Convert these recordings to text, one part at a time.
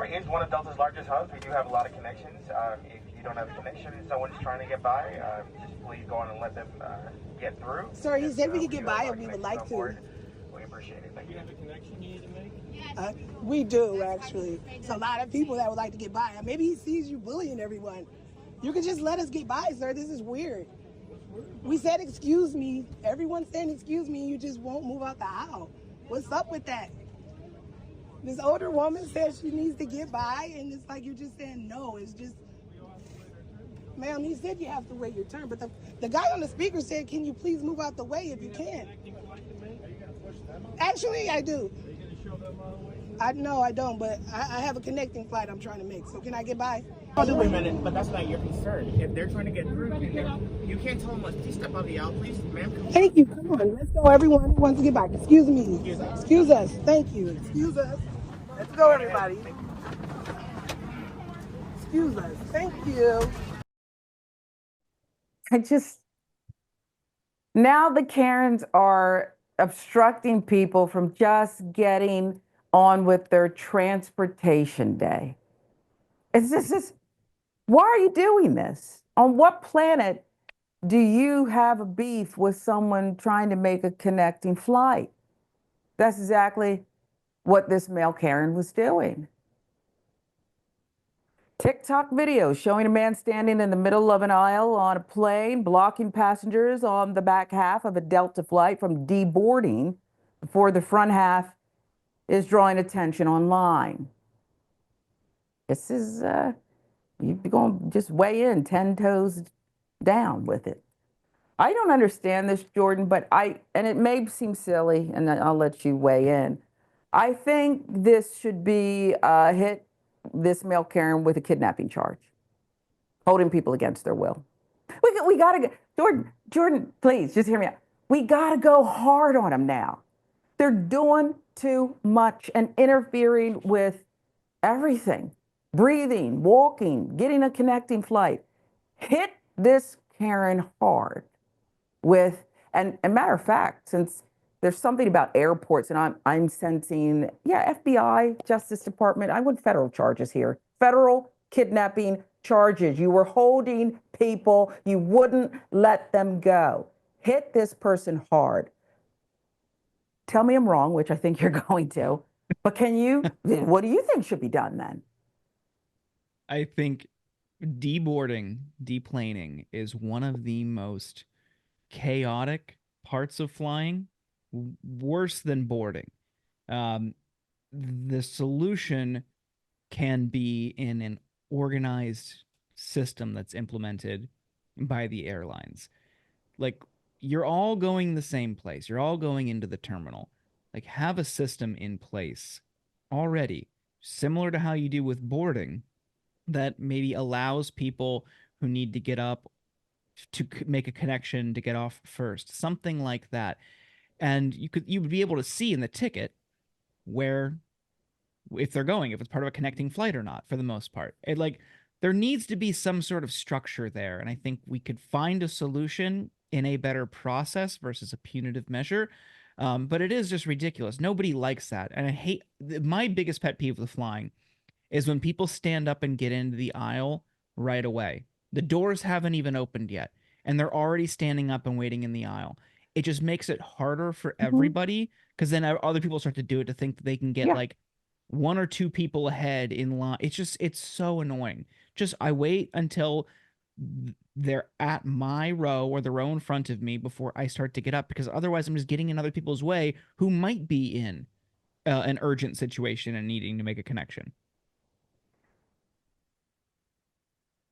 Detroit is one of Delta's largest hubs. We do have a lot of connections. If you don't have a connection and someone's trying to get by, just please go on and let them get through. Sir, he said we could get by if we would like to. We appreciate it. Thank you. Do you have a connection you need to make? We do, actually. It's a lot of people that would like to get by. Maybe he sees you bullying everyone. You could just let us get by, sir. This is weird. We said, excuse me. Everyone's saying, excuse me, and you just won't move out the aisle. What's up with that? This older woman says she needs to get by, and it's like you're just saying no. It's just, ma'am, he said you have to wait your turn. But the guy on the speaker said, can you please move out the way if you can? Actually, I do. No, I don't, but I have a connecting flight I'm trying to make. So can I get by? Wait a minute, but that's not your concern. If they're trying to get through, you can't tell them, please step out the aisle, please, ma'am. Thank you. Come on, let's go. Everyone who wants to get by. Excuse me. Excuse us. Thank you. Excuse us. Let's go, everybody. Excuse us. Thank you. Now the Karens are obstructing people from just getting on with their transportation day. It's just, why are you doing this? On what planet do you have a beef with someone trying to make a connecting flight? That's exactly what this male Karen was doing. TikTok video showing a man standing in the middle of an aisle on a plane, blocking passengers on the back half of a Delta flight from deboarding before the front half is drawing attention online. This is, you're going to just weigh in 10 toes down with it. I don't understand this, Jordan, but and it may seem silly, and I'll let you weigh in. I think this should be hit this male Karen with a kidnapping charge, holding people against their will. We got to go, Jordan, please just hear me out. We got to go hard on them now. They're doing too much and interfering with everything. Breathing, walking, getting a connecting flight. Hit this Karen hard with, and matter of fact, since there's something about airports and I'm sensing, yeah, FBI, Justice Department, I want federal charges here. Federal kidnapping charges. You were holding people, you wouldn't let them go. Hit this person hard. Tell me I'm wrong, which I think you're going to, but what do you think should be done then? I think deboarding, deplaning is one of the most chaotic parts of flying, worse than boarding. The solution can be in an organized system that's implemented by the airlines. Like, you're all going the same place. You're all going into the terminal. Like, have a system in place already, similar to how you do with boarding, that maybe allows people who need to get up to make a connection to get off first, something like that. And you would be able to see in the ticket where, if they're going, if it's part of a connecting flight or not, for the most part. There needs to be some sort of structure there, and I think we could find a solution in a better process versus a punitive measure. But it is just ridiculous. Nobody likes that, and I hate, my biggest pet peeve with flying is when people stand up and get into the aisle right away. The doors haven't even opened yet, and they're already standing up and waiting in the aisle. It just makes it harder for everybody, because then other people start to do it to think that they can get like one or two people ahead in line. It's so annoying. I wait until they're at my row or the row in front of me before I start to get up, because otherwise I'm just getting in other people's way who might be in an urgent situation and needing to make a connection.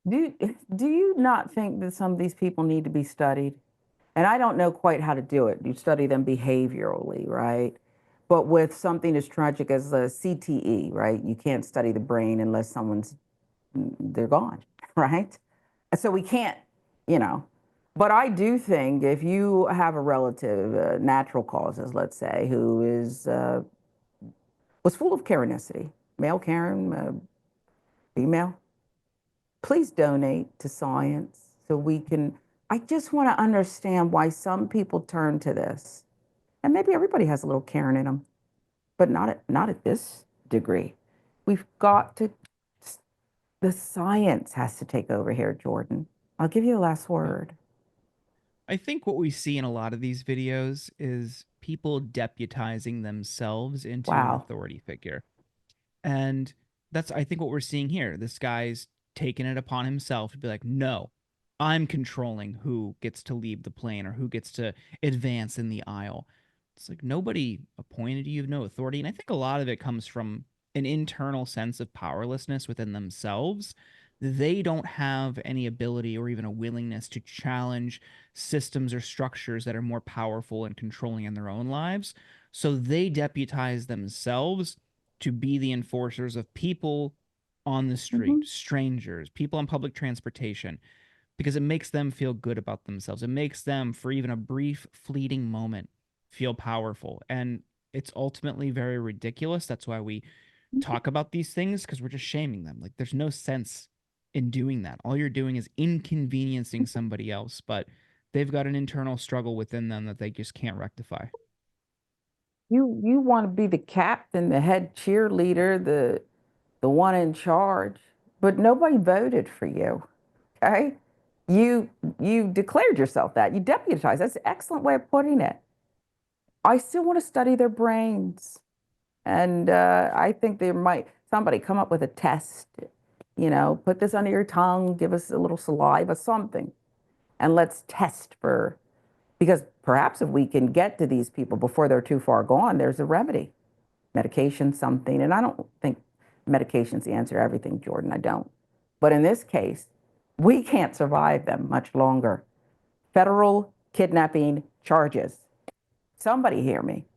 Do you not think that some of these people need to be studied? And I don't know quite how to do it. You study them behaviorally, right? But with something as tragic as the CTE, right? You can't study the brain unless they're gone, right? So we can't, But I do think if you have a relative, natural causes, let's say, who was full of Karenicity, male Karen, female, please donate to science so we can. I just want to understand why some people turn to this. And maybe everybody has a little Karen in them, but not at this degree. we've got to, the science has to take over here, Jordan. I'll give you a last word. I think what we see in a lot of these videos is people deputizing themselves into an Wow. authority figure. And that's, I think, what we're seeing here. This guy's taken it upon himself to be like, no, I'm controlling who gets to leave the plane or who gets to advance in the aisle. It's like nobody appointed you, you have no authority. And I think a lot of it comes from an internal sense of powerlessness within themselves. They don't have any ability or even a willingness to challenge systems or structures that are more powerful and controlling in their own lives. So they deputize themselves to be the enforcers of people on the street, strangers, people on public transportation, because it makes them feel good about themselves. It makes them, for even a brief, fleeting moment, feel powerful. And it's ultimately very ridiculous. That's why we talk about these things, because we're just shaming them. Like, there's no sense in doing that. All you're doing is inconveniencing somebody else, but they've got an internal struggle within them that they just can't rectify. You want to be the captain, the head cheerleader, the one in charge, but nobody voted for you. Okay? You declared yourself that. You deputized. That's an excellent way of putting it. I still want to study their brains. And I think there might somebody come up with a test, put this under your tongue, give us a little saliva, something, and let's test for, because perhaps if we can get to these people before they're too far gone, there's a remedy, medication, something. And I don't think medication's the answer to everything, Jordan. I don't. But in this case, we can't survive them much longer. Federal kidnapping charges. Somebody hear me.